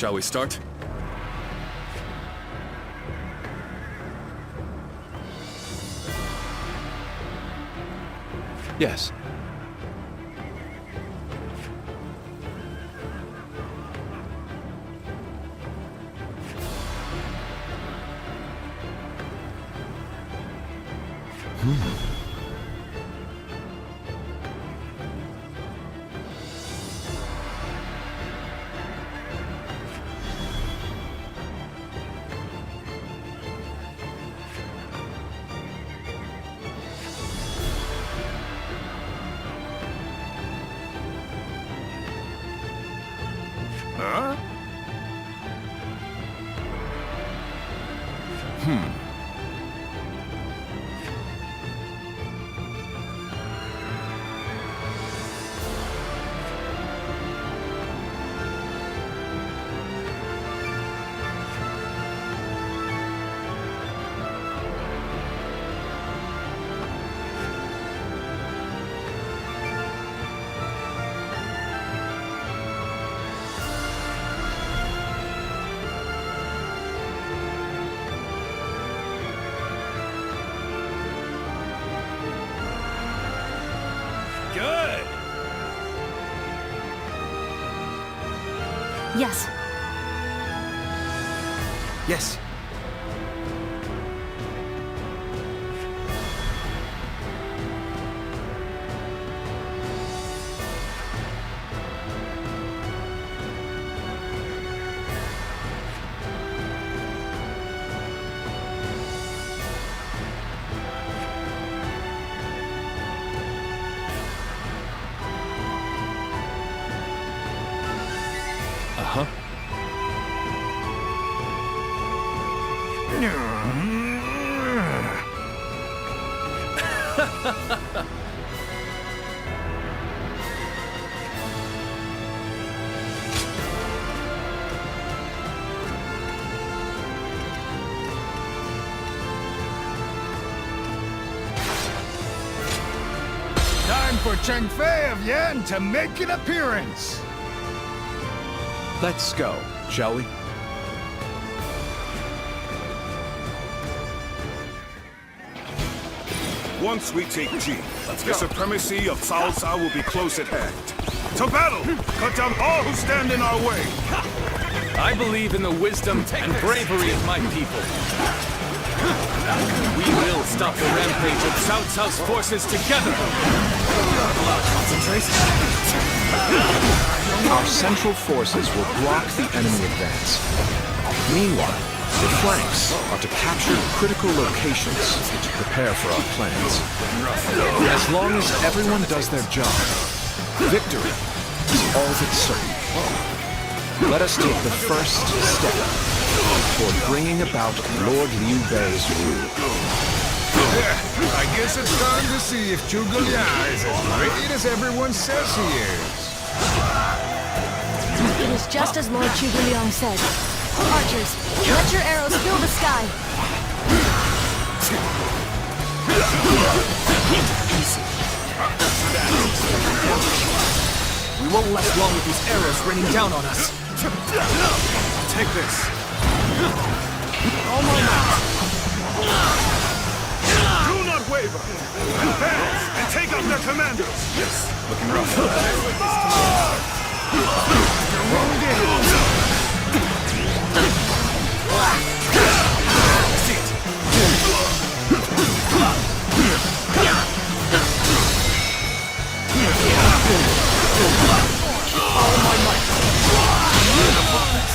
Shall we start? Yes. Huh? Good! Yes. Yes. Uh-huh. Time for Cheng Fei of Yan to make an appearance! Let's go, shall we? Once we take G, the supremacy of Cao Cao will be close at hand. To battle! Cut down all who stand in our way! I believe in the wisdom and bravery of my people. We will stop the rampage of Cao Cao's forces together! Concentrate. Our central forces will block the enemy advance. Meanwhile, the flanks are to capture critical locations to prepare for our plans. As long as everyone does their job, victory is all that's certain. Let us take the first step toward bringing about Lord Liu Bei's rule. I guess it's time to see if Zhuge Liang is as great as everyone says he is. It is just as Lord Zhuge Liang said. Archers, let your arrows fill the sky. We won't last long with these arrows raining down on us. Take this. All my might! Do not waver! Advance and take out their commanders! Yes, looking rough.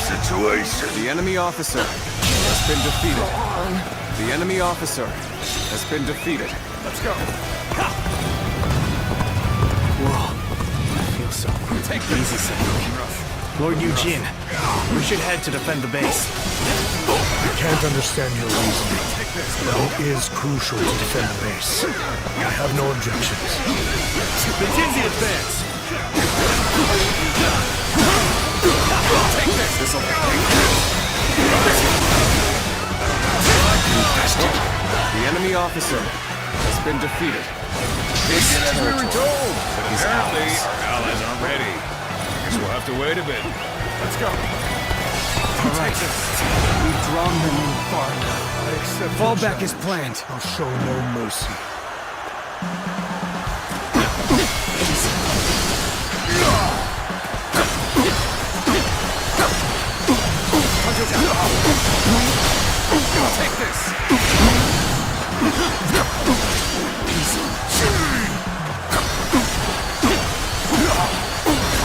Situation. The enemy officer has been defeated. The enemy officer has been defeated. Let's go. Whoa. I feel so. Take it easy, son. Lord Eugene, we should head to defend the base. I can't understand your reasoning. Now it is crucial to defend the base. I have no objections. Begin the advance. Take this. This'll The enemy officer has been defeated. This As we were territory told, is apparently ours. our allies aren't ready. Guess we'll have to wait a bit. Let's go. Alright. We've drawn them in far enough. I accept your Fall back as challenge. planned. I'll show no mercy. Take this!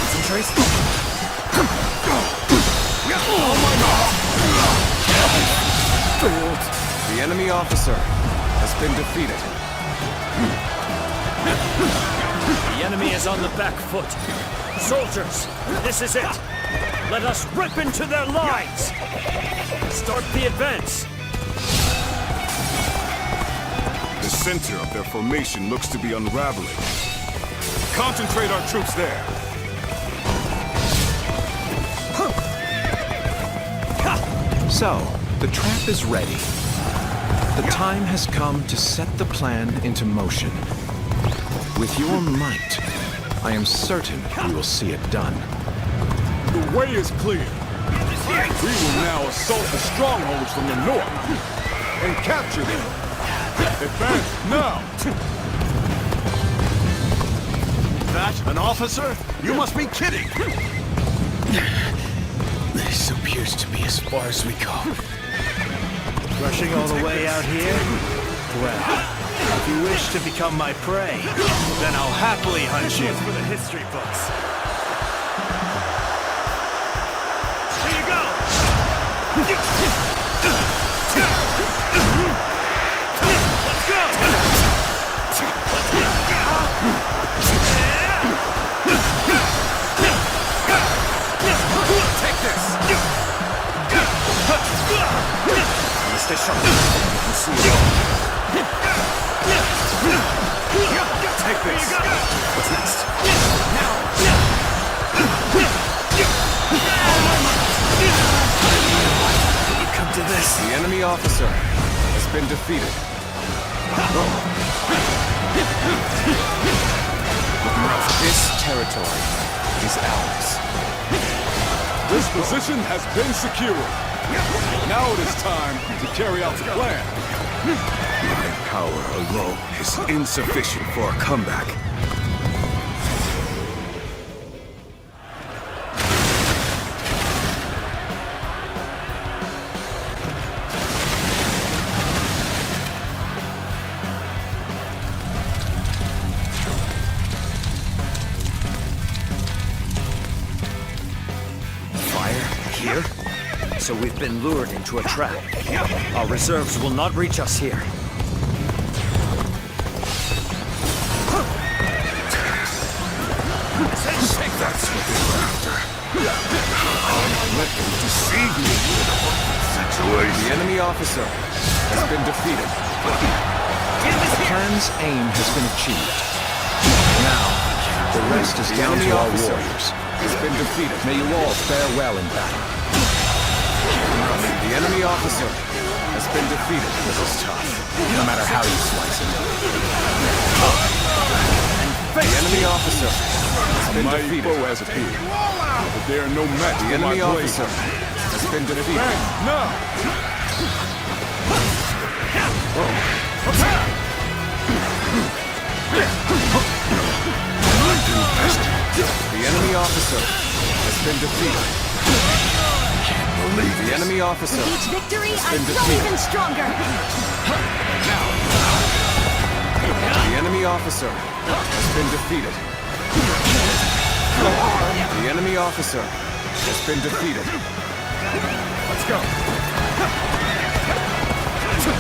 Concentrate. The enemy officer has been defeated. The enemy is on the back foot. Soldiers, this is it. Let us rip into their lines. Start the advance. The center of their formation looks to be unraveling. Concentrate our troops there. So, the trap is ready. The time has come to set the plan into motion. With your might, I am certain we will see it done. The way is clear. We will now assault the strongholds from the north and capture them. Advance now! That an officer? You must be kidding! This appears to be as far as we go. Rushing all the way out here? Well, if you wish to become my prey, then I'll happily hunt you for the history books. Here you go! Let's go! Take this! Stay sharp. You see it all. Take this! What's next? You come to this. The enemy officer has been defeated. This territory is ours. This position has been secured. Now it is time to carry out the plan. My power alone is insufficient for a comeback. Here? So we've been lured into a trap. Our reserves will not reach us here. That's what they were after. Let them deceive me. Situation. The enemy officer has been defeated. The plan's aim has been achieved. Now, the rest is down to our warriors. Has been defeated. May you all fare well in battle. The enemy officer has been defeated. This is tough, no matter how you slice it. The enemy officer has been My defeated. foe has appeared, but they are no match The for my enemy blade. officer has been defeated. Now! The enemy officer has been defeated. The enemy officer With each victory, I been grow defeated. even stronger. The enemy officer has been defeated. The enemy officer has been defeated. Let's go!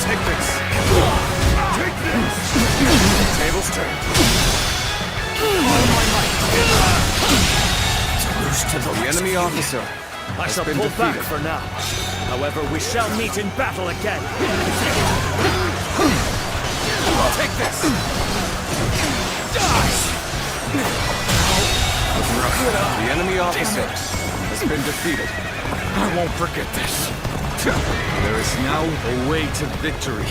Take this! Take this! Tables turned. The enemy officer I has shall been pull back defeated. for now. However, we shall meet in battle again. Take this! The enemy officer has been defeated. I won't forget this. There is now a way to victory.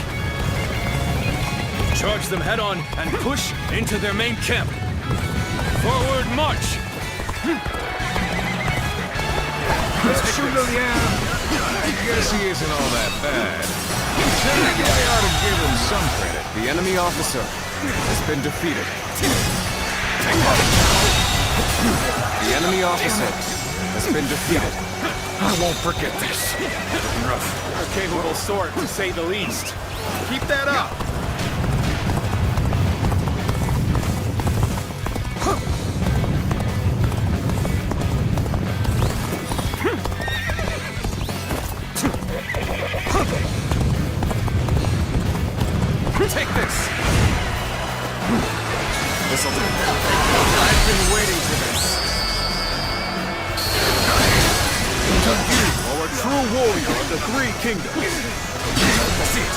Charge them head on and push into their main camp. Forward march! Zhuge Liang I guess he isn't all that bad. Maybe I ought to give him some credit. The enemy officer has been defeated. The enemy officer has been defeated. I won't forget this. You're a capable sort, to say the least. Keep that up! Take this! This'll do. I've been waiting for this. You are a true warrior of the Three Kingdoms. See it.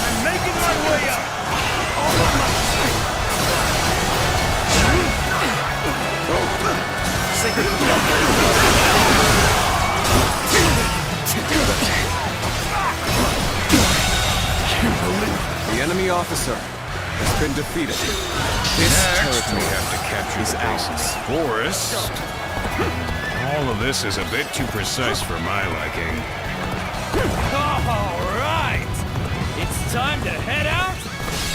I'm making my way up! The enemy officer has been defeated. This territory We have to capture is the ours. bases. Forest? All of this is a bit too precise for my liking. All right! It's time to head out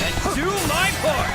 and do my part!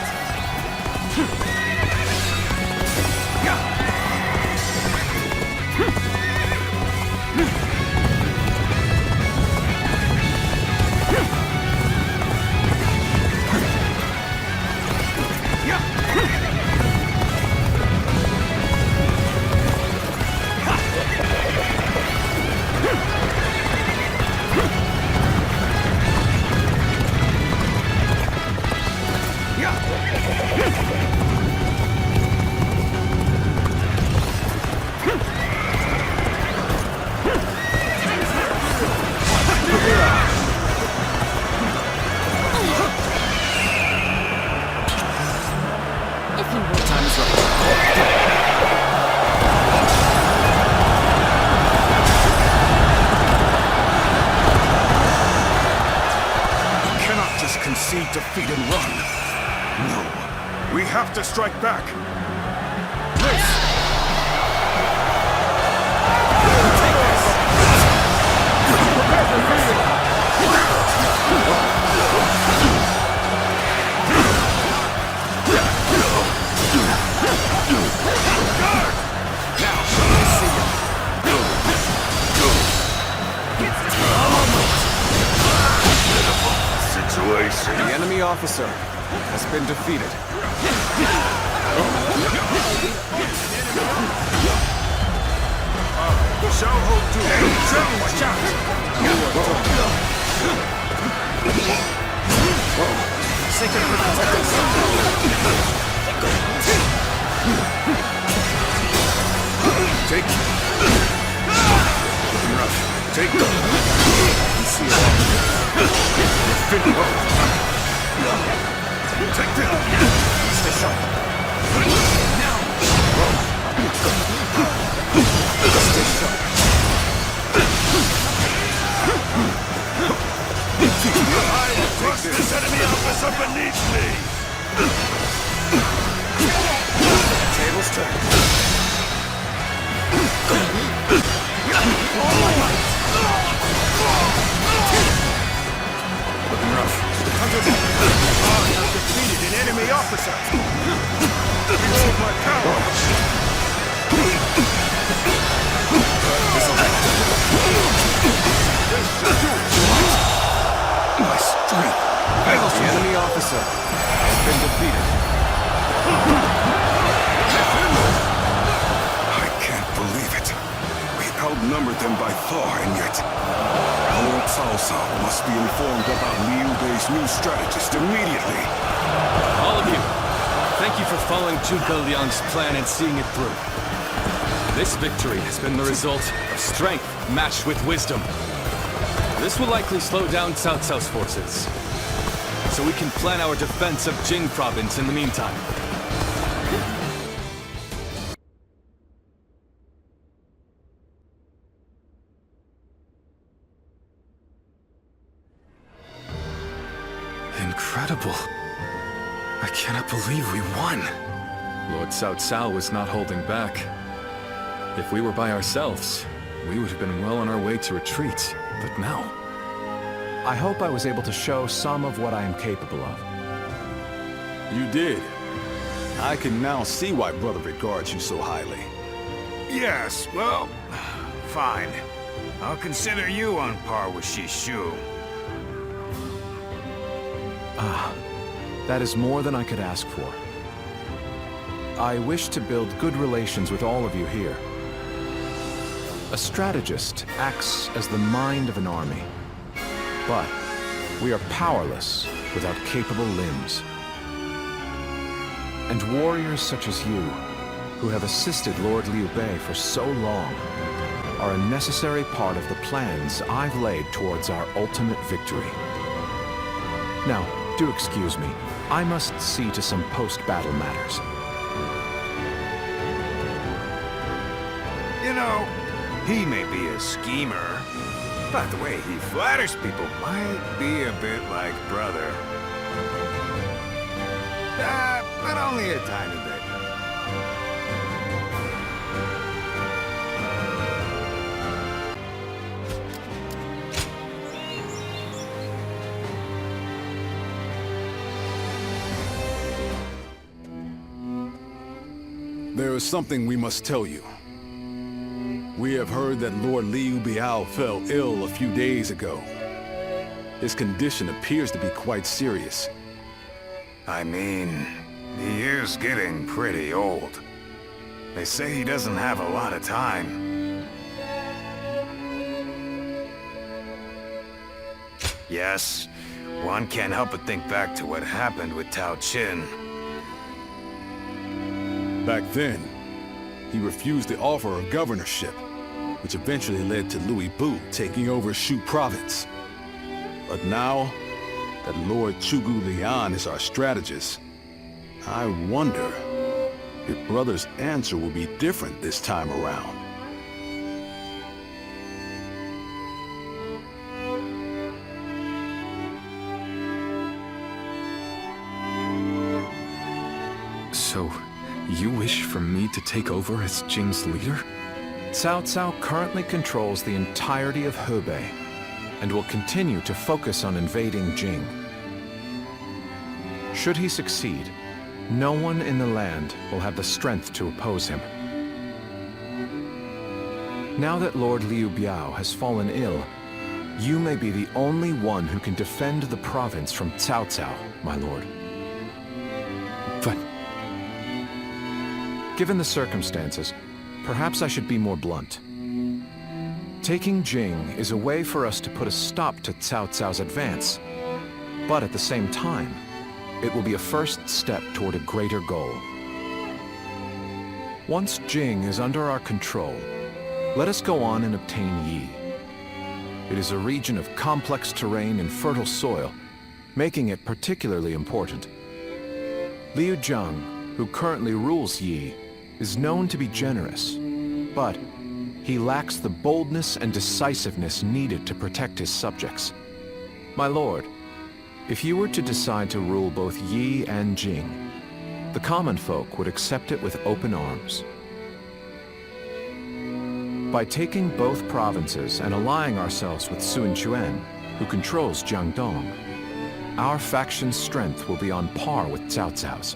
If you will. Time is right. We cannot just concede defeat and run. No, we have to strike back. The enemy officer has been defeated. Shall hold to him. Watch out! Sacred protect us! Take. Rough. Take. See it all. Take this. Stay sharp. Now. Stay sharp. I will crush this enemy officer beneath me. Tables turn. I have defeated an enemy officer. Behold my power. My strength. The enemy officer has been defeated. I can't believe it. We outnumbered them by far, and yet Lord Cao Cao must be informed about Liu Bei's new strategist immediately. All of you, thank you for following Zhuge Liang's plan and seeing it through. This victory has been the result of strength matched with wisdom. This will likely slow down Cao Cao's forces, so we can plan our defense of Jing province in the meantime. Incredible. I cannot believe we won. Lord Cao Cao was not holding back. If we were by ourselves, we would have been well on our way to retreat. But now... I hope I was able to show some of what I am capable of. You did. I can now see why Brother regards you so highly. Yes, well, fine. I'll consider you on par with Shishu. That is more than I could ask for. I wish to build good relations with all of you here. A strategist acts as the mind of an army. But we are powerless without capable limbs. And warriors such as you, who have assisted Lord Liu Bei for so long, are a necessary part of the plans I've laid towards our ultimate victory. Now, do excuse me. I must see to some post-battle matters. You know, he may be a schemer, but the way he flatters people might be a bit like brother. But only a tiny bit. There is something we must tell you. We have heard that Lord Liu Biao fell ill a few days ago. His condition appears to be quite serious. I mean, he is getting pretty old. They say he doesn't have a lot of time. Yes, one can't help but think back to what happened with Tao Qin. Back then, he refused the offer of governorship, which eventually led to Louis Bu taking over Shu province. But now that Lord Chugu Lian is our strategist, I wonder if Brother's answer will be different this time around. So, you wish for me to take over as Jing's leader? Cao Cao currently controls the entirety of Hebei, and will continue to focus on invading Jing. Should he succeed, no one in the land will have the strength to oppose him. Now that Lord Liu Biao has fallen ill, you may be the only one who can defend the province from Cao Cao, my lord. But... Given the circumstances, perhaps I should be more blunt. Taking Jing is a way for us to put a stop to Cao Cao's advance, but at the same time, it will be a first step toward a greater goal. Once Jing is under our control, let us go on and obtain Yi. It is a region of complex terrain and fertile soil, making it particularly important. Liu Zhang, who currently rules Yi, is known to be generous, but he lacks the boldness and decisiveness needed to protect his subjects. My lord, if you were to decide to rule both Yi and Jing, the common folk would accept it with open arms. By taking both provinces and allying ourselves with Sun Quan, who controls Jiangdong, our faction's strength will be on par with Cao Cao's.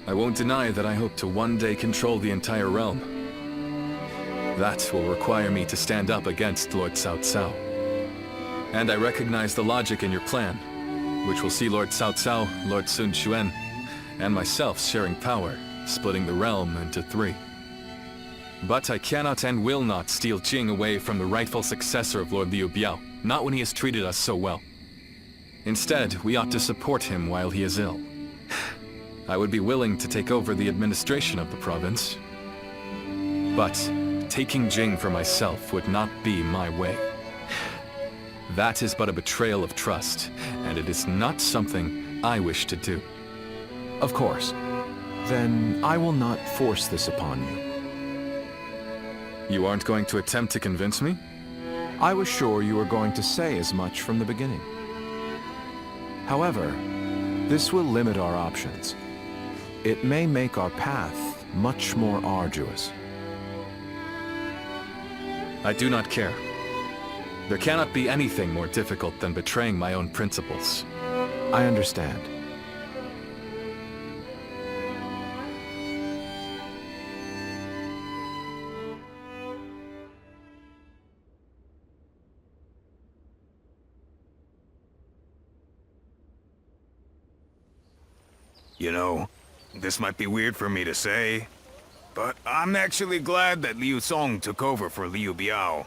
I won't deny that I hope to one day control the entire realm. That will require me to stand up against Lord Cao Cao. And I recognize the logic in your plan, which will see Lord Cao Cao, Lord Sun Quan, and myself sharing power, splitting the realm into 3. But I cannot and will not steal Jing away from the rightful successor of Lord Liu Biao, not when he has treated us so well. Instead, we ought to support him while he is ill. I would be willing to take over the administration of the province. But taking Jing for myself would not be my way. That is but a betrayal of trust, and it is not something I wish to do. Of course. Then I will not force this upon you. You aren't going to attempt to convince me? I was sure you were going to say as much from the beginning. However, this will limit our options. it may make our path much more arduous. I do not care. There cannot be anything more difficult than betraying my own principles. I understand. You know, this might be weird for me to say, but I'm actually glad that Liu Song took over for Liu Biao.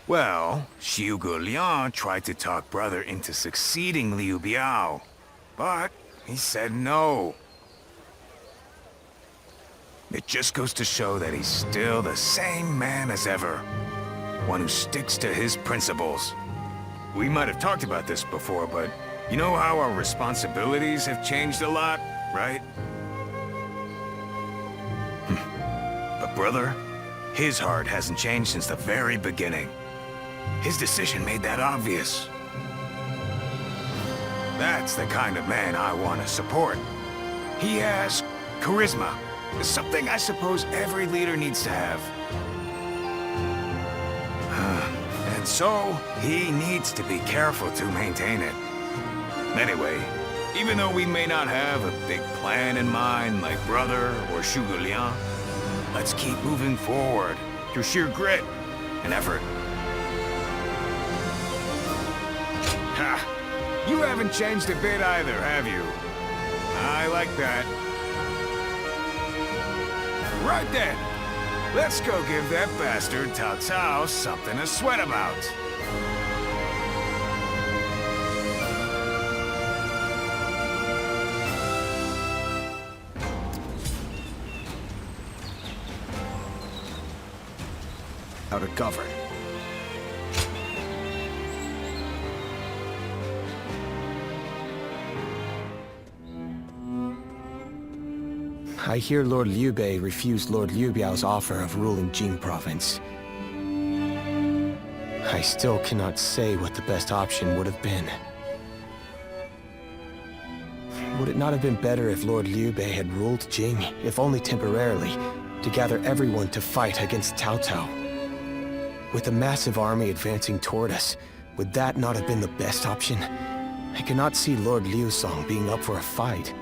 Well, Zhuge Liang tried to talk brother into succeeding Liu Biao, but he said no. It just goes to show that he's still the same man as ever, one who sticks to his principles. We might have talked about this before, but you know how our responsibilities have changed a lot, right? But brother, his heart hasn't changed since the very beginning. His decision made that obvious. That's the kind of man I want to support. He has charisma, something I suppose every leader needs to have. And so, he needs to be careful to maintain it. Anyway, even though we may not have a big plan in mind like brother or Zhuge Liang, let's keep moving forward through sheer grit and effort. Ha! You haven't changed a bit either, have you? I like that. Right then. Let's go give that bastard Cao Cao something to sweat about. How to govern. I hear Lord Liu Bei refused Lord Liu Biao's offer of ruling Jing province. I still cannot say what the best option would have been. Would it not have been better if Lord Liu Bei had ruled Jing, if only temporarily, to gather everyone to fight against Cao Cao? With a massive army advancing toward us, would that not have been the best option? I cannot see Lord Liu Song being up for a fight.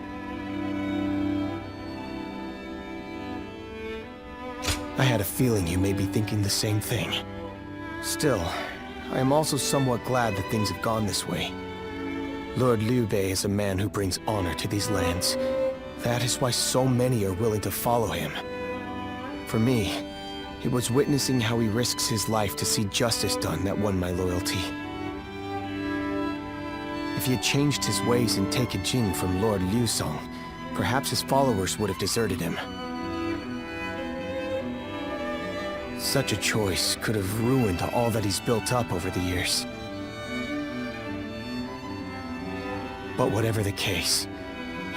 I had a feeling you may be thinking the same thing. Still, I am also somewhat glad that things have gone this way. Lord Liu Bei is a man who brings honor to these lands. That is why so many are willing to follow him. For me, it was witnessing how he risks his life to see justice done that won my loyalty. If he had changed his ways and taken Jing from Lord Liu Song, perhaps his followers would have deserted him. Such a choice could have ruined all that he's built up over the years. But whatever the case,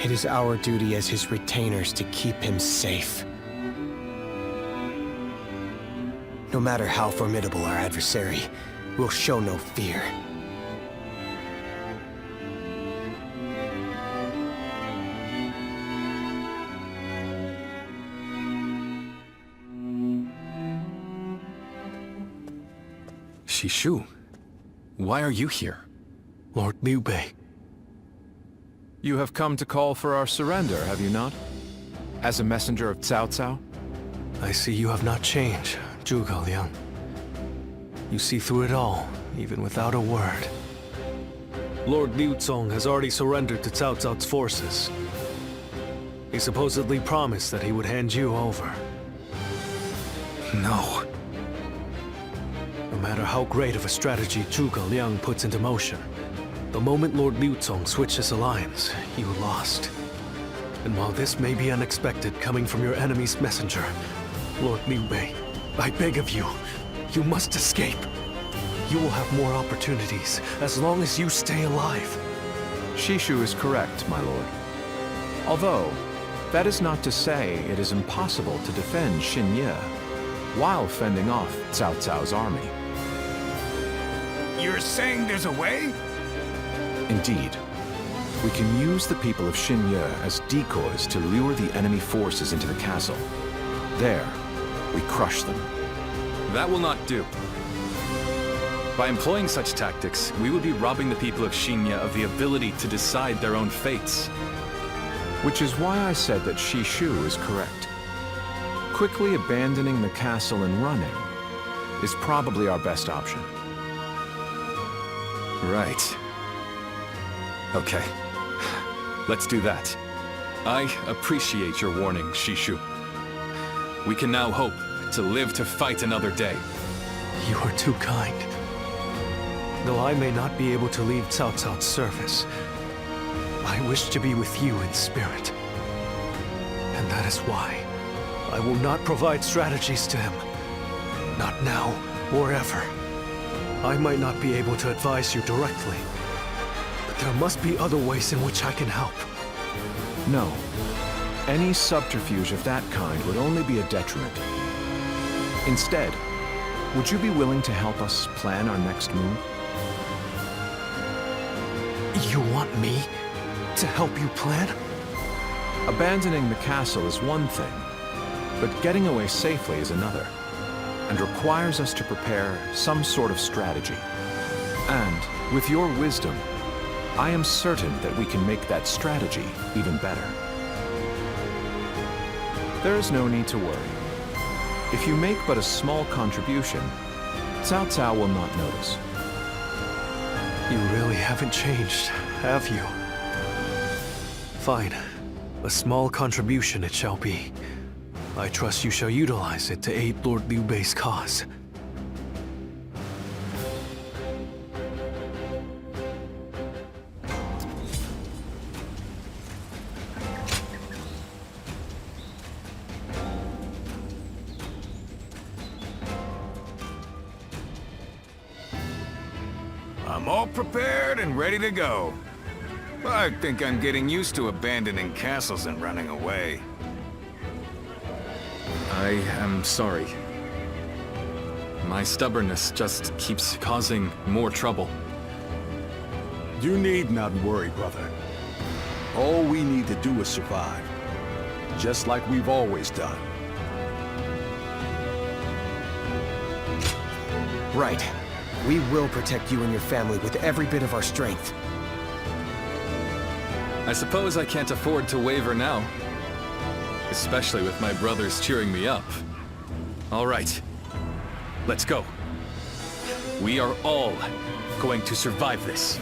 it is our duty as his retainers to keep him safe. No matter how formidable our adversary, we'll show no fear. Shishu, why are you here? Lord Liu Bei. You have come to call for our surrender, have you not? As a messenger of Cao Cao? I see you have not changed, Zhuge Liang. You see through it all, even without a word. Lord Liu Song has already surrendered to Cao Cao's forces. He supposedly promised that he would hand you over. No. No matter how great of a strategy Zhuge Liang puts into motion, the moment Lord Liu Song switched his alliance, you lost. And while this may be unexpected coming from your enemy's messenger, Lord Liu Bei, I beg of you, you must escape. You will have more opportunities as long as you stay alive. Shishu is correct, my lord. Although, that is not to say it is impossible to defend Xinye while fending off Cao Cao's army. You're saying there's a way? Indeed. We can use the people of Xinye as decoys to lure the enemy forces into the castle. There, we crush them. That will not do. By employing such tactics, we would be robbing the people of Xinye of the ability to decide their own fates. Which is why I said that Shishu is correct. Quickly abandoning the castle and running is probably our best option. Right. Okay. Let's do that. I appreciate your warning, Shishu. We can now hope to live to fight another day. You are too kind. Though I may not be able to leave Cao Cao's service, I wish to be with you in spirit. And that is why I will not provide strategies to him. Not now or ever. I might not be able to advise you directly, but there must be other ways in which I can help. No. Any subterfuge of that kind would only be a detriment. Instead, would you be willing to help us plan our next move? You want me to help you plan? Abandoning the castle is one thing, but getting away safely is another, and requires us to prepare some sort of strategy. And, with your wisdom, I am certain that we can make that strategy even better. There is no need to worry. If you make but a small contribution, Cao Cao will not notice. You really haven't changed, have you? Fine. A small contribution it shall be. I trust you shall utilize it to aid Lord Liu Bei's cause. I'm all prepared and ready to go. I think I'm getting used to abandoning castles and running away. I am sorry. My stubbornness just keeps causing more trouble. You need not worry, brother. All we need to do is survive. Just like we've always done. Right. We will protect you and your family with every bit of our strength. I suppose I can't afford to waver now. Especially with my brothers cheering me up. All right. Let's go. We are all going to survive this.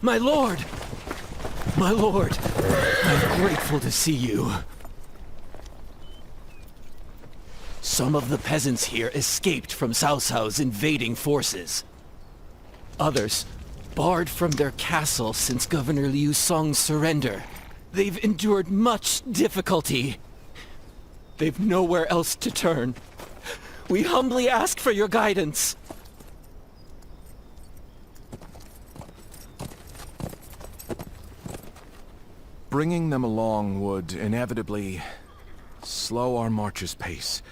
My lord! My lord! I'm grateful to see you. Some of the peasants here escaped from Cao Cao's invading forces. Others barred from their castle since Governor Liu Song's surrender. They've endured much difficulty. They've nowhere else to turn. We humbly ask for your guidance. Bringing them along would inevitably slow our march's pace.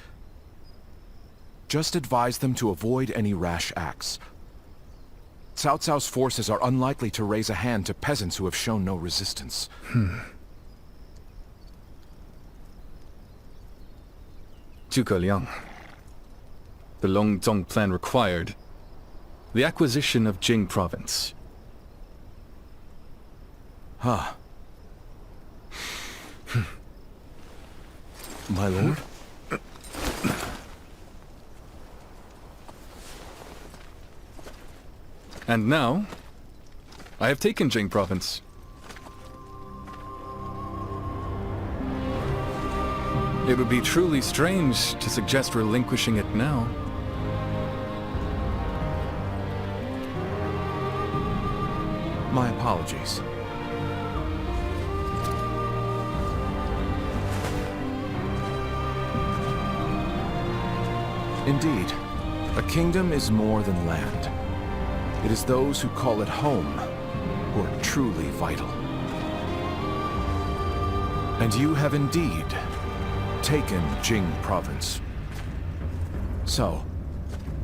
Just advise them to avoid any rash acts. Cao Cao's forces are unlikely to raise a hand to peasants who have shown no resistance. Zhuge Liang. The Longzong plan required the acquisition of Jing province. Huh. My lord? And now, I have taken Jing province. It would be truly strange to suggest relinquishing it now. My apologies. Indeed, a kingdom is more than land. It is those who call it home who are truly vital. And you have indeed taken Jing province. So,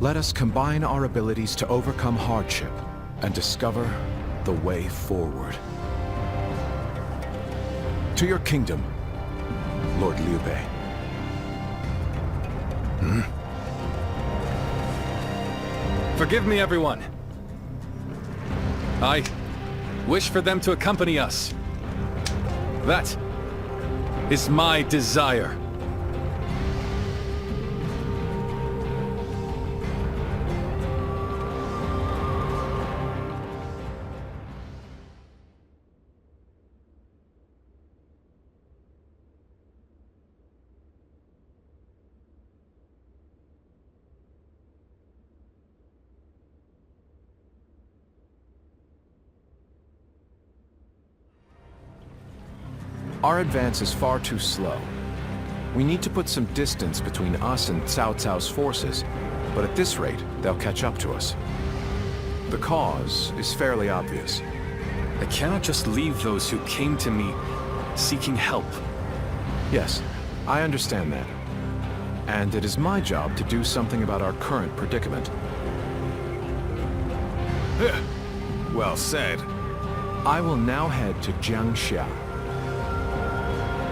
let us combine our abilities to overcome hardship and discover the way forward. To your kingdom, Lord Liu Bei. Forgive me, everyone. I wish for them to accompany us. That is my desire. Our advance is far too slow. We need to put some distance between us and Cao Cao's forces, but at this rate, they'll catch up to us. The cause is fairly obvious. I cannot just leave those who came to me seeking help. Yes, I understand that. And it is my job to do something about our current predicament. Well said. I will now head to Jiangxia.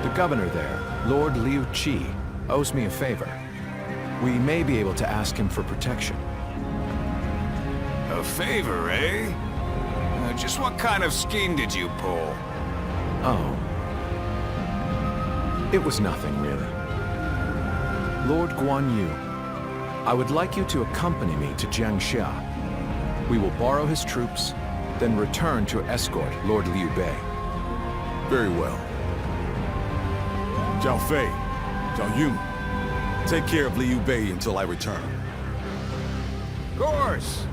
The governor there, Lord Liu Qi, owes me a favor. We may be able to ask him for protection. A favor, eh? Just what kind of scheme did you pull? Oh. It was nothing, really. Lord Guan Yu, I would like you to accompany me to Jiangxia. We will borrow his troops, then return to escort Lord Liu Bei. Very well. Zhao Fei, Zhao Yun, take care of Liu Bei until I return. Of course.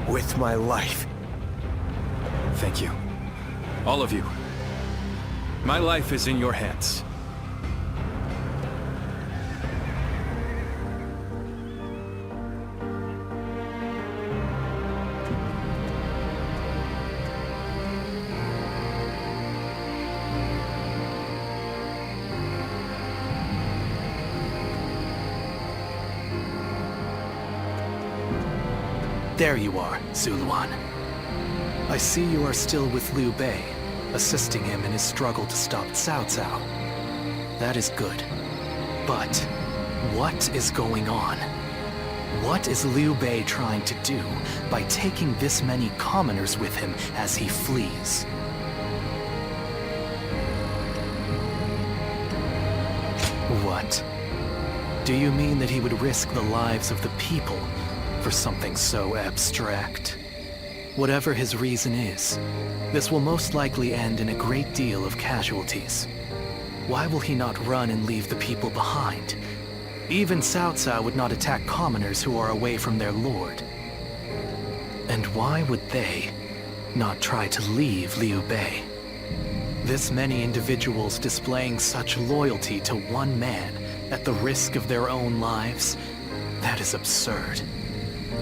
With my life. Thank you. All of you. My life is in your hands. There you are, Zuluan. I see you are still with Liu Bei, assisting him in his struggle to stop Cao Cao. That is good. But what is going on? What is Liu Bei trying to do by taking this many commoners with him as he flees? What? Do you mean that he would risk the lives of the people for something so abstract? Whatever his reason is, this will most likely end in a great deal of casualties. Why will he not run and leave the people behind? Even Cao Cao would not attack commoners who are away from their lord. And why would they not try to leave Liu Bei? This many individuals displaying such loyalty to one man at the risk of their own lives, that is absurd.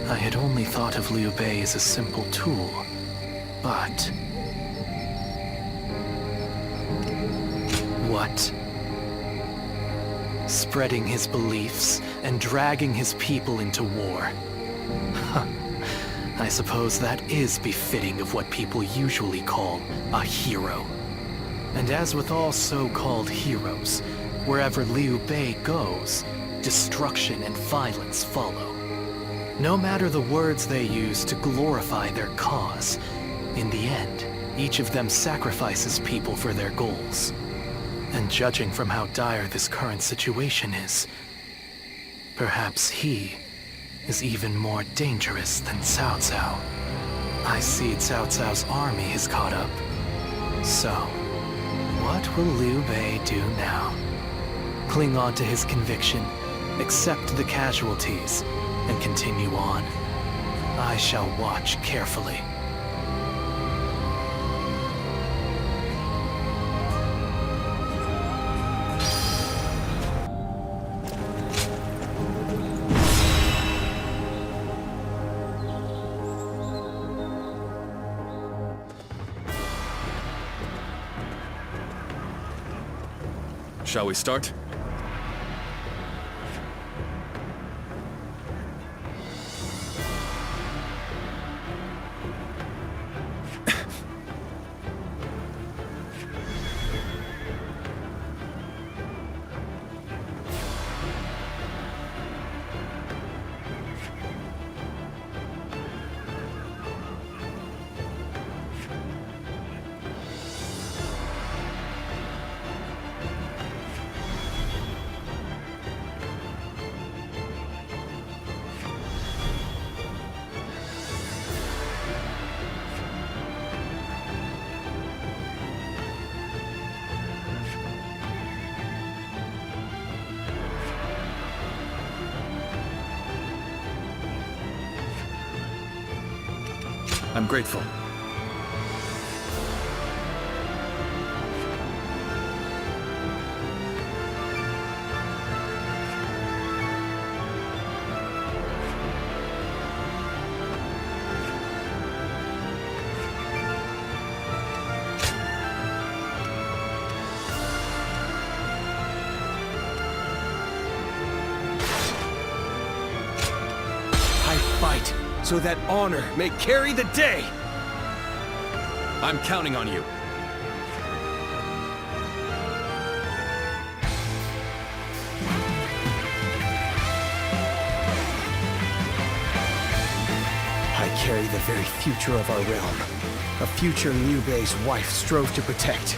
I had only thought of Liu Bei as a simple tool, but... What? Spreading his beliefs and dragging his people into war. I suppose that is befitting of what people usually call a hero. And as with all so-called heroes, wherever Liu Bei goes, destruction and violence follow. No matter the words they use to glorify their cause, in the end, each of them sacrifices people for their goals. And judging from how dire this current situation is, perhaps he is even more dangerous than Cao Cao. I see Cao Cao's army has caught up. So, what will Liu Bei do now? Cling on to his conviction, accept the casualties, and continue on. I shall watch carefully. Shall we start? I'm grateful. I fight so that honor may carry the day! I'm counting on you. I carry the very future of our realm. A future Liu Bei's wife strove to protect.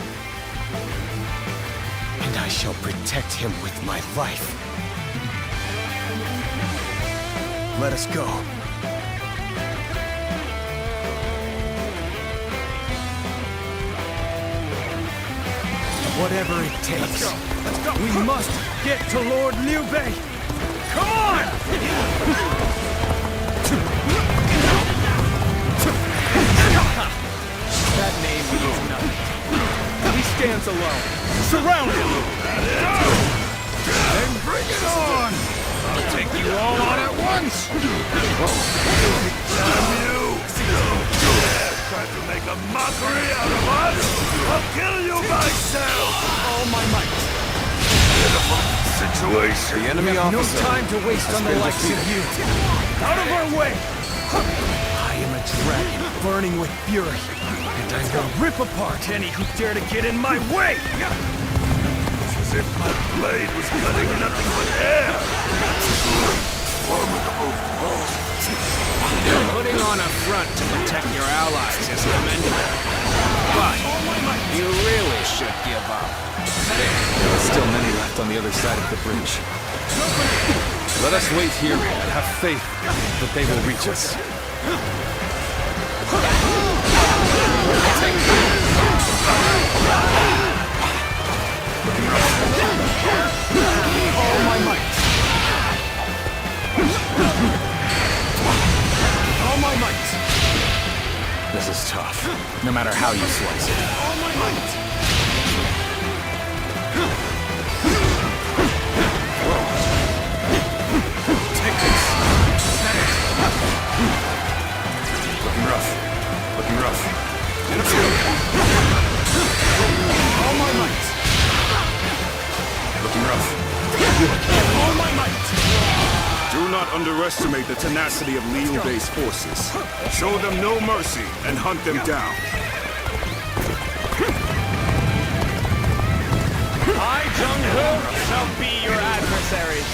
And I shall protect him with my life. Let us go. Whatever it takes. Let's go. We must get to Lord Liu Bei. Come on! That name means nothing. He stands alone. Surround him! Then bring it on! I'll take you all on at once! Damn you! Tried to make a mockery out of us? I'll kill you myself! All my might. Pitiful situation. The enemy No officer. time to waste on the likes of you. Out of our way! I am a dragon burning with fury, and I will rip apart any who dare to get in my way! It's as if my blade was cutting nothing but air. Formidable. Putting on a front to protect your allies is commendable. But you really should give up. There are still many left on the other side of the bridge. Let us wait here and have faith that they will reach us. All my might! All my might! This is tough, no matter how you slice it. All my might! Take this. Looking rough. Looking rough. In a few. All my might! Looking rough. All my might! Do not underestimate the tenacity of Liu Bei's forces. Show them no mercy and hunt them down. I, Jung-Ho, shall be your adversaries.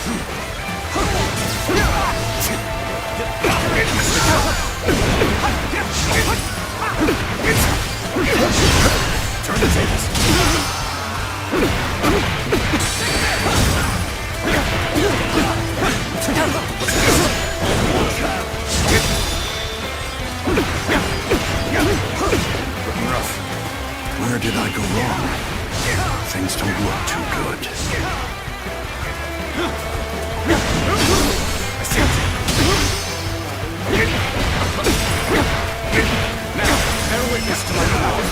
Turn the tables. Looking rough. Where did I go wrong? Things don't look too good. I see it. Now, bear witness to my power.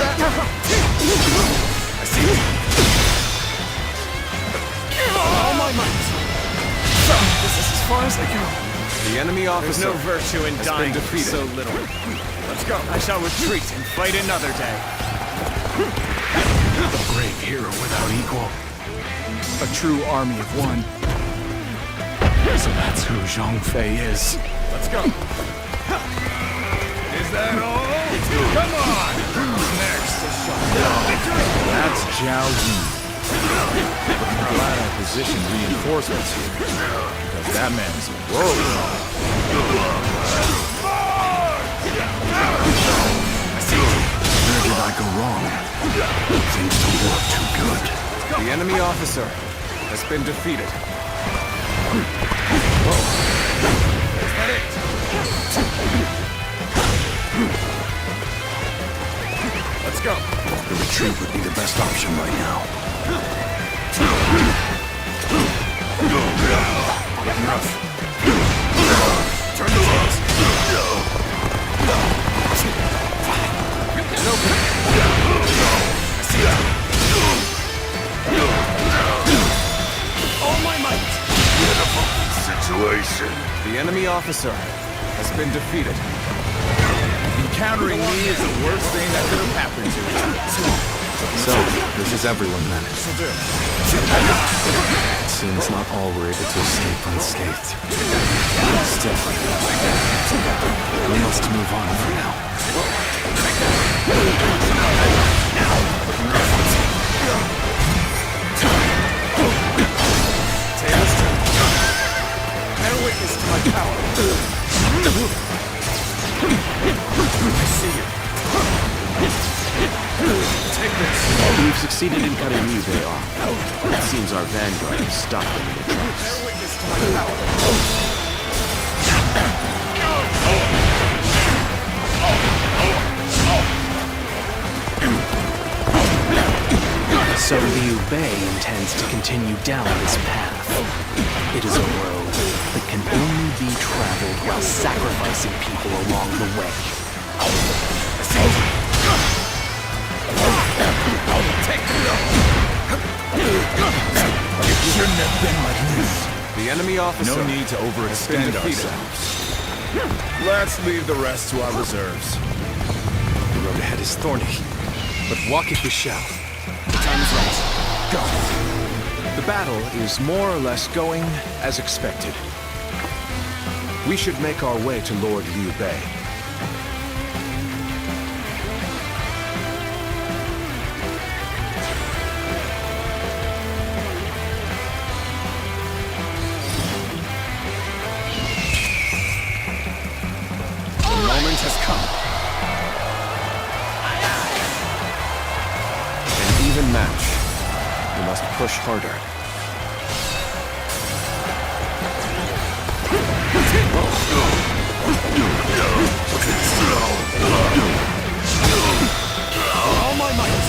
I see it. All my might! So, this is as far as I go. The enemy officer. There's no virtue in dying been defeated. so little. Let's go. I shall retreat and fight another day. A brave hero without equal. A true army of one. So that's who Zhang Fei is. Let's go. Is that all? Come on! Who's next? That's Zhao Yun. But I'm glad I positioned reinforcements here, because that man is a warrior. Where did I go wrong? Things don't look too good. The enemy officer has been defeated. Let's go. The retreat would be the best option right now. Getting rough. Turn the tails. I see that. All my might. Beautiful situation. The enemy officer has been defeated. Encountering me is the worst thing that could have happened to me. So, this is everyone then. It seems not all were able to escape unscathed. Still, we must move on for now. Bear witness to my power. I see you. Take this. We've succeeded in cutting Liu Bei off. It seems our vanguard has stopped them in their tracks. Bear witness to my power. So Liu Bei intends to continue down this path. It is a road that can only be traveled while sacrificing people along the way. It shouldn't have been like this. The enemy officer No need to overextend ourselves. Let's leave the rest to our reserves. The road ahead is thorny, but walk it we shall. Time is right. Go. The battle is more or less going as expected. We should make our way to Lord Liu Bei. The moment has come. An even match. We must push harder. All my might.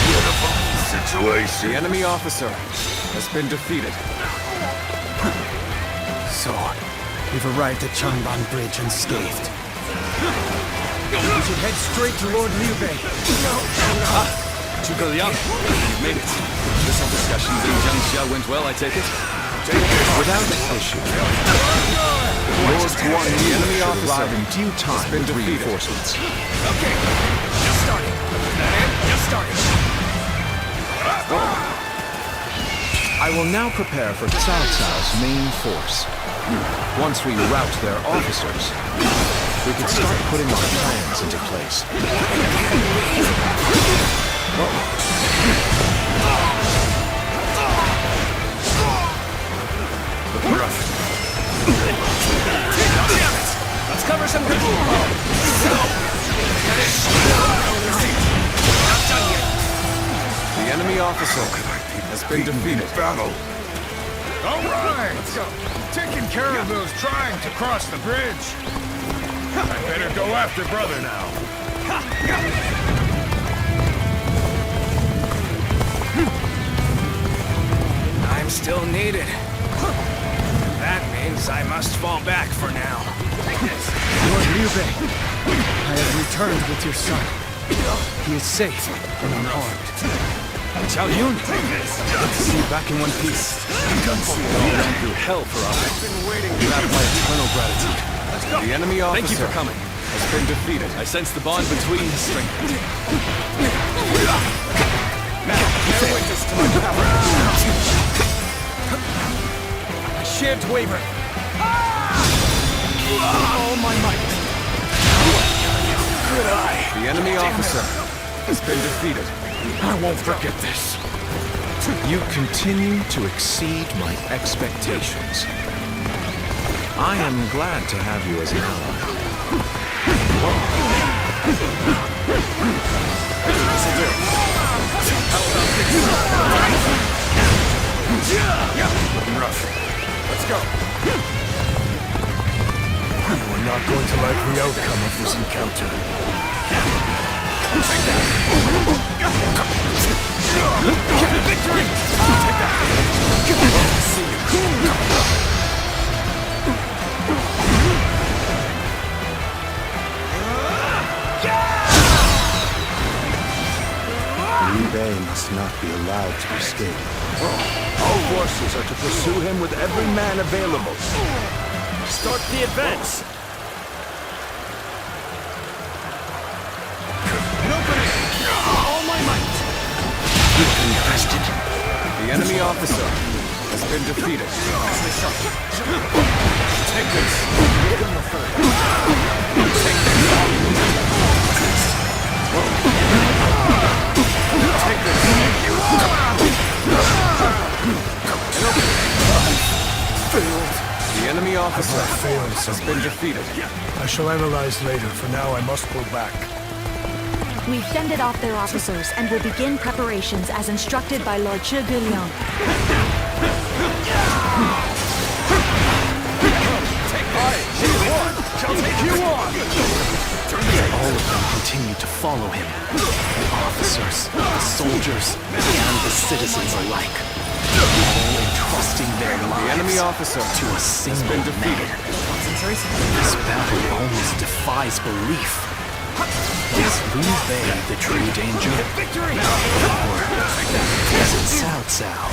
Beautiful situation. The enemy officer has been defeated. So, we've arrived at Changban Bridge unscathed. We should head straight to Lord Liu Bei. Zhuge Liang, you made it. This whole discussions in Jiangxia went well, I take it? Without issue. Lord Guan, the enemy officer, arrive in due time with reinforcements. Okay, just starting. Just starting. I will now prepare for Cao Cao's main force. Once we rout their officers, we can start putting our plans into place. Let's cover some ground. The enemy officer has been defeated. Battle. All right, let's go. Taking care of those trying to cross the bridge. I better go after brother now. I'm still needed. That means I must fall back for now. Lord Liu Bei, I have returned with your son. He is safe and unharmed. Zhao Yun, good to see you back in one piece. We all went through hell for us. You have my eternal gratitude. The enemy officer Thank you for coming. has been defeated. I sense the bond between us strengthened. Now, bear witness to my power. I shan't waver. All my might. Good eye. The enemy officer has been defeated. I won't forget this. You continue to exceed my expectations. I am glad to have you as an ally. This'll do. How about this? Looking rough. Let's go. We're not going to like the outcome of this encounter. Victory! Take that! See you. Liu Bei must not be allowed to escape. All forces are to pursue him with every man available. Start the advance. All my might. The enemy officer has been defeated. Take this. Take this. Take this. The enemy officer has been defeated. I shall analyze later. For now, I must go back. We've fended off their officers and will begin preparations as instructed by Lord Zhuge Liang. Shall take you on. All of them continue to follow him. The officers, the soldiers, and the citizens alike. All entrusting their lives The enemy officer to a single man. This battle almost defies belief. Is Liu Bei the true danger? Victory! Or is it Cao Cao?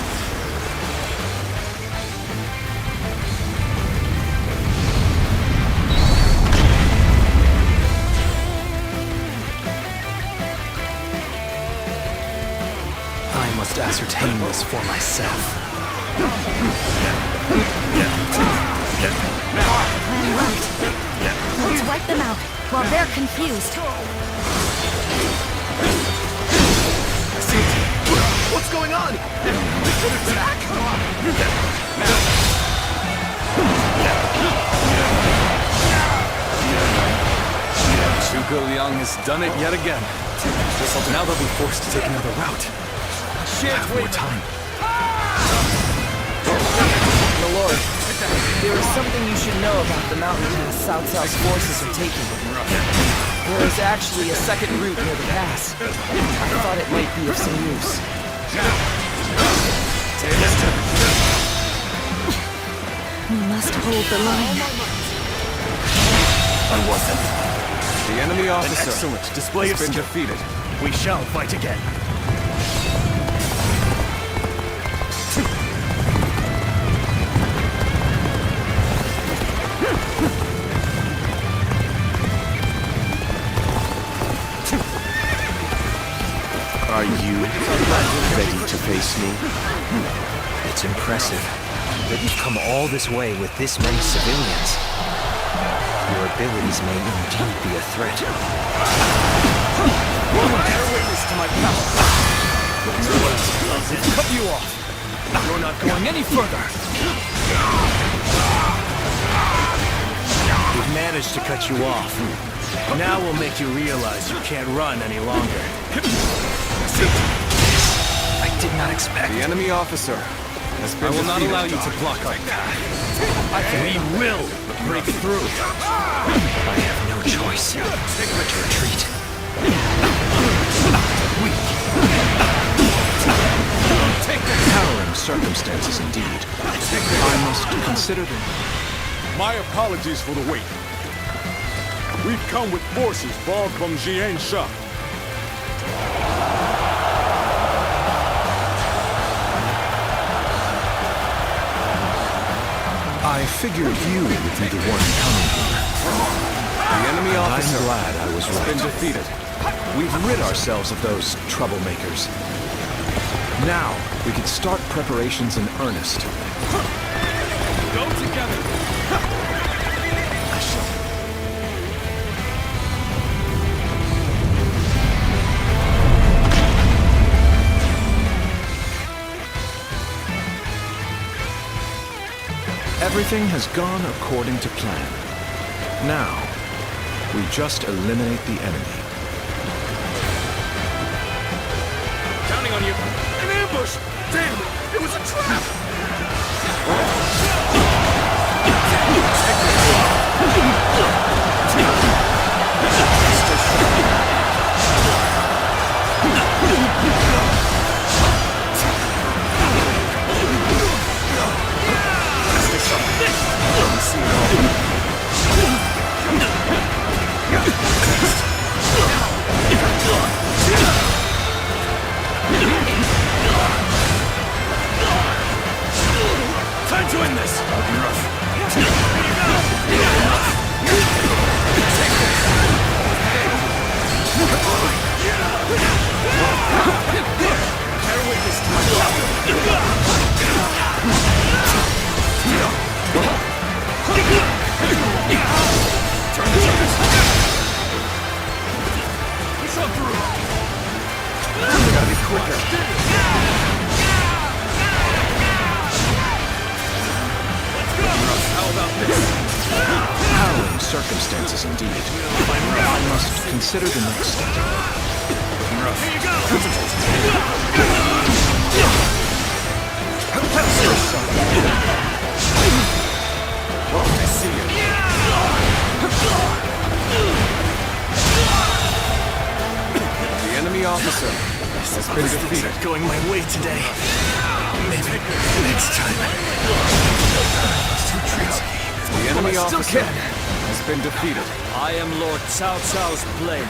I must ascertain this for myself. Plan right. Let's wipe them out while they're confused. What's going on? Zhuge Liang has done it yet again. Now they'll be forced to take another route. Shan't More wait. time. My lord, there is something you should know about the mountain pass Cao Cao's forces are taking. There is actually a second route near the pass. I thought it might be of some use. We must hold the line. The enemy officer Excellent display has of been skill. defeated. We shall fight again. Are you ready to face me? It's impressive that you've come all this way with this many civilians. Your abilities may indeed be a threat. Bear witness to my power. I'll cut you off. You're not going any further. We've managed to cut you off. Now we'll make you realize you can't run any longer. I did not expect. The enemy officer has been I will not defeated. allow you to block our path. We will break through. I have no choice but to retreat. Harrowing circumstances indeed. I must consider them. My apologies for the wait. We've come with forces borrowed from Jiansha. I figured you would be the one coming here. The enemy I'm officer glad I was has been right. defeated. We've rid ourselves of those troublemakers. Now, we can start preparations in earnest. Go together! Everything has gone according to plan. Now, we just eliminate the enemy. Counting on you! An ambush! Damn it! It was a trap! Time to end this! Bear witness to my power! Turn the jumpers! Push on through! Gotta be quicker! How about this? Harrowing circumstances indeed. I must consider the next step. Here you go! I see you. The enemy officer has been defeated. Going my way today. Maybe next time. The enemy officer has been defeated. I am Lord Cao Cao's blade.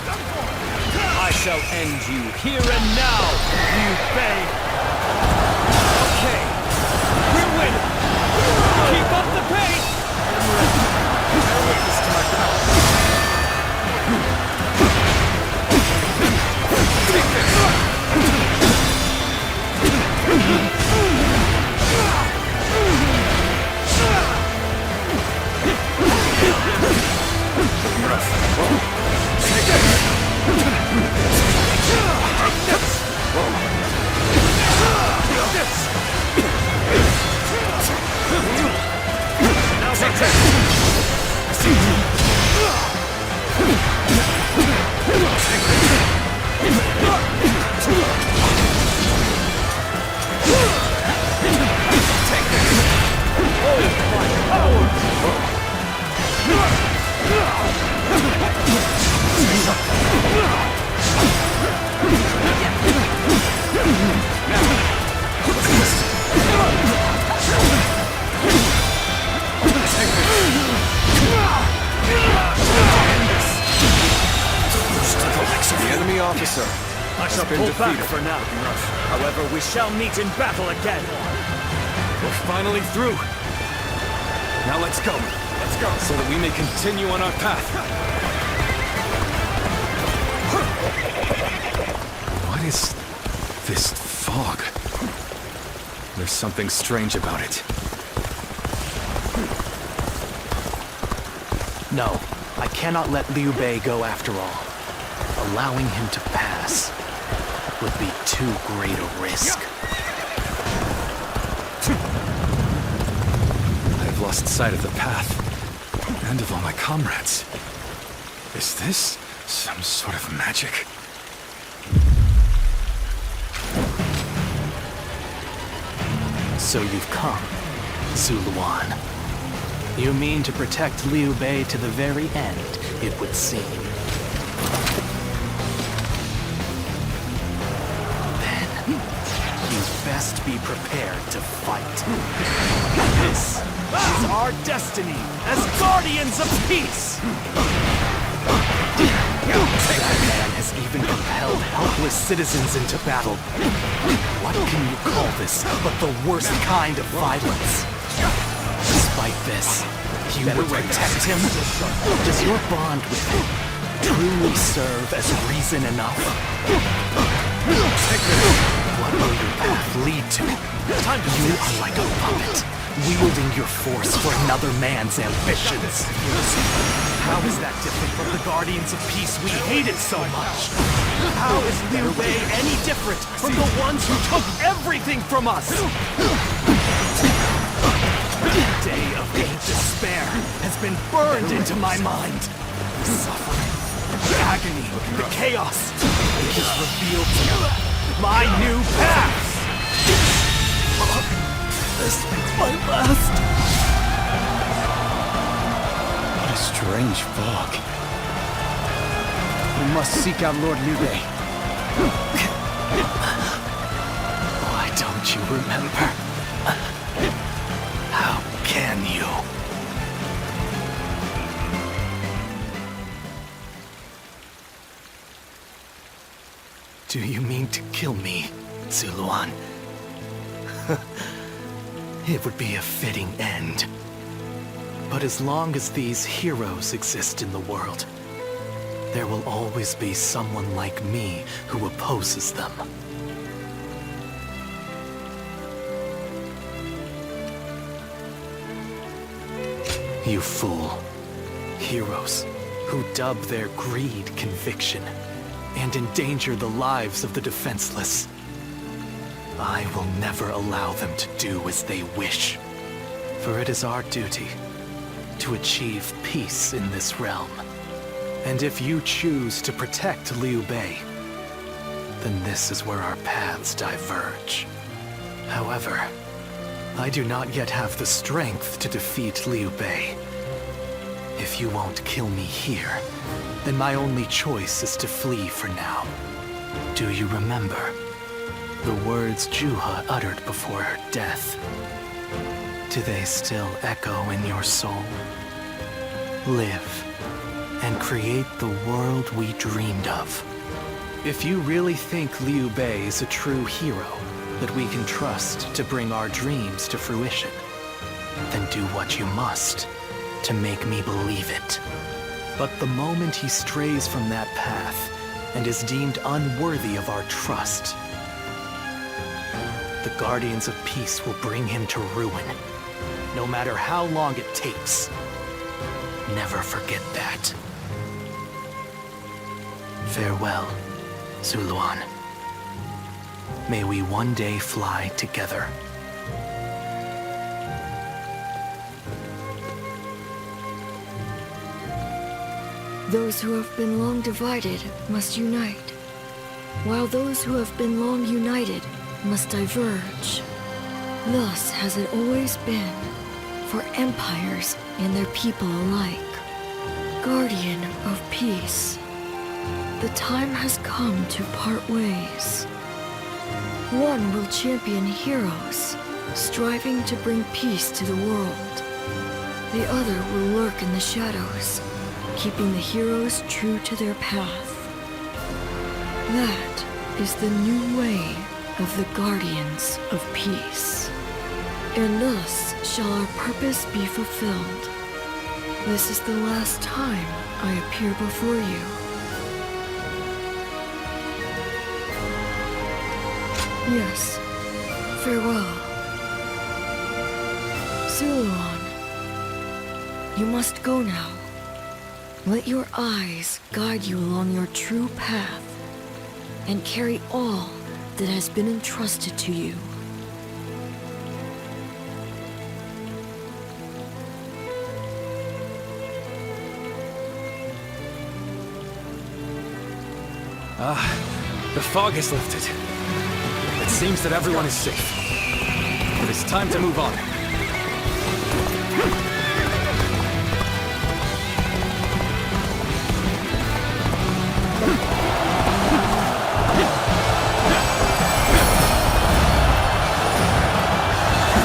I shall end you here and now, Liu Bei. Okay, we're winning. Keep up the pace. Bear witness to my power. Officer, I shall pull back for now. However, we shall meet in battle again. We're finally through. Now let's go. Let's go. So that we may continue on our path. What is this fog? There's something strange about it. No, I cannot let Liu Bei go after all. Allowing him to pass would be too great a risk. I've lost sight of the path, and of all my comrades. Is this some sort of magic? So you've come, Zuluan. You mean to protect Liu Bei to the very end, it would seem. Best be prepared to fight. This is our destiny as guardians of peace! That man has even compelled helpless citizens into battle. What can you call this but the worst kind of violence? Despite this, you would protect him? Does your bond with him truly serve as reason enough? What will your path lead to? You are like a puppet, wielding your force for another man's ambitions. How is that different from the Guardians of Peace we hated so much? How is Liu Bei any different from the ones who took everything from us? The day of despair has been burned into my mind. The suffering, the agony, the chaos. It has revealed to me my new path. This is my last. What a strange fog. We must seek out Lord Liu Bei. Why don't you remember? How can you? Do you mean to kill me, Zuluan? It would be a fitting end. But as long as these heroes exist in the world, there will always be someone like me who opposes them. You fool. Heroes who dub their greed conviction and endanger the lives of the defenseless. I will never allow them to do as they wish, for it is our duty to achieve peace in this realm. And if you choose to protect Liu Bei, then this is where our paths diverge. However, I do not yet have the strength to defeat Liu Bei. If you won't kill me here, then my only choice is to flee for now. Do you remember the words Juha uttered before her death? Do they still echo in your soul? Live and create the world we dreamed of. If you really think Liu Bei is a true hero that we can trust to bring our dreams to fruition, then do what you must to make me believe it. But the moment he strays from that path and is deemed unworthy of our trust, the Guardians of Peace will bring him to ruin, no matter how long it takes. Never forget that. Farewell, Zuluan. May we one day fly together. Those who have been long divided must unite, while those who have been long united must diverge. Thus has it always been, for empires and their people alike. Guardian of Peace, the time has come to part ways. One will champion heroes, striving to bring peace to the world. The other will lurk in the shadows, keeping the heroes true to their path. That is the new way of the Guardians of Peace. And thus shall our purpose be fulfilled. This is the last time I appear before you. Yes, farewell. Zuluan, you must go now. Let your eyes guide you along your true path, and carry all that has been entrusted to you. The fog has lifted. It seems that everyone is safe. It is time to move on.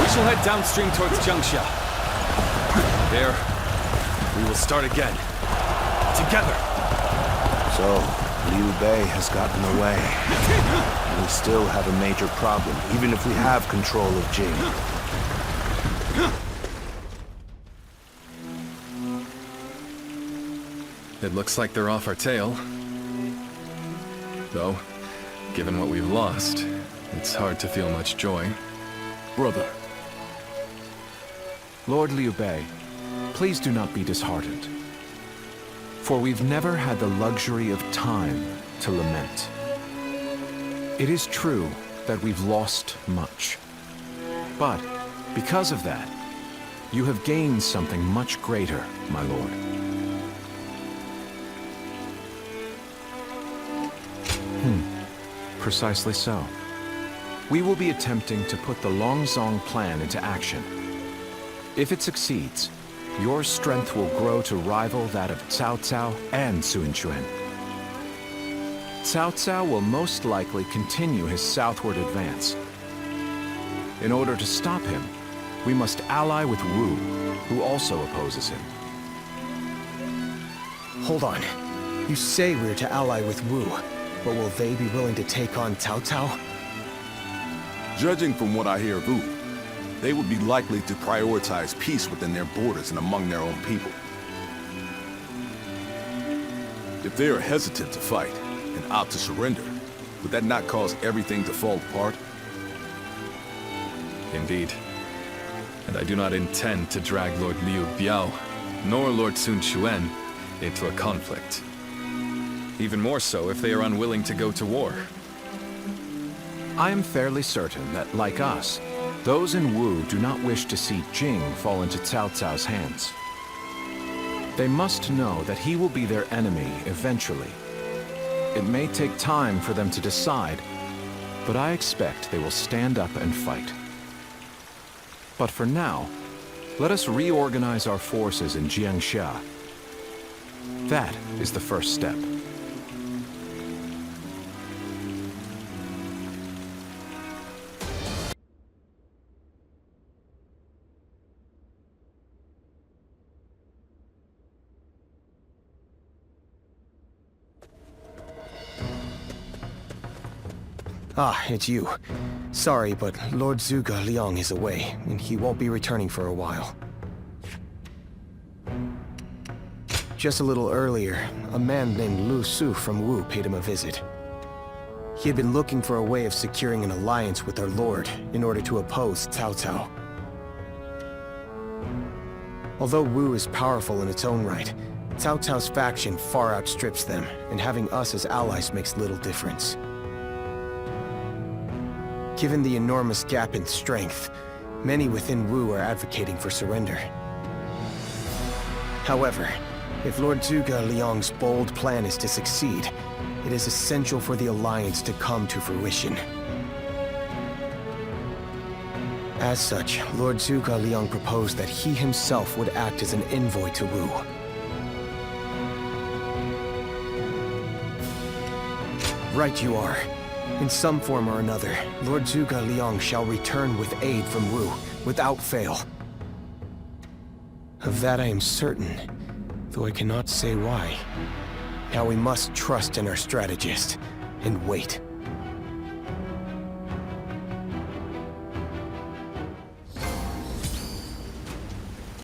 We shall head downstream towards Jiangxia. There, we will start again. Together. So, Liu Bei has gotten away. We still have a major problem, even if we have control of Jing. It looks like they're off our tail. Though, given what we've lost, It's hard to feel much joy. Brother, Lord Liu Bei, please do not be disheartened. For we've never had the luxury of time to lament. It is true that we've lost much. But because of that, you have gained something much greater, my lord. Precisely so. We will be attempting to put the Longzong plan into action. If it succeeds, your strength will grow to rival that of Cao Cao and Sun Quan. Cao Cao will most likely continue his southward advance. In order to stop him, we must ally with Wu, who also opposes him. Hold on. You say we're to ally with Wu, but will they be willing to take on Cao Cao? judging from what I hear of Wu, they would be likely to prioritize peace within their borders and among their own people. If they are hesitant to fight and opt to surrender, would that not cause everything to fall apart? Indeed. And I do not intend to drag Lord Liu Biao, nor Lord Sun Quan, into a conflict. Even more so if they are unwilling to go to war. I am fairly certain that, like us, those in Wu do not wish to see Jing fall into Cao Cao's hands. They must know that he will be their enemy eventually. It may take time for them to decide, but I expect they will stand up and fight. But for now, let us reorganize our forces in Jiangxia. That is the first step. Ah, it's you. Sorry, but Lord Zhuge Liang is away, and he won't be returning for a while. Just a little earlier, a man named Lu Su from Wu paid him a visit. He had been looking for a way of securing an alliance with our lord in order to oppose Cao Cao. Although Wu is powerful in its own right, Cao Cao's faction far outstrips them, and having us as allies makes little difference. Given the enormous gap in strength, many within Wu are advocating for surrender. However, if Lord Zhuge Liang's bold plan is to succeed, it is essential for the alliance to come to fruition. As such, Lord Zhuge Liang proposed that he himself would act as an envoy to Wu. Right you are. In some form or another, Lord Zhuge Liang shall return with aid from Wu, without fail. Of that I am certain, though I cannot say why. Now we must trust in our strategist, and wait.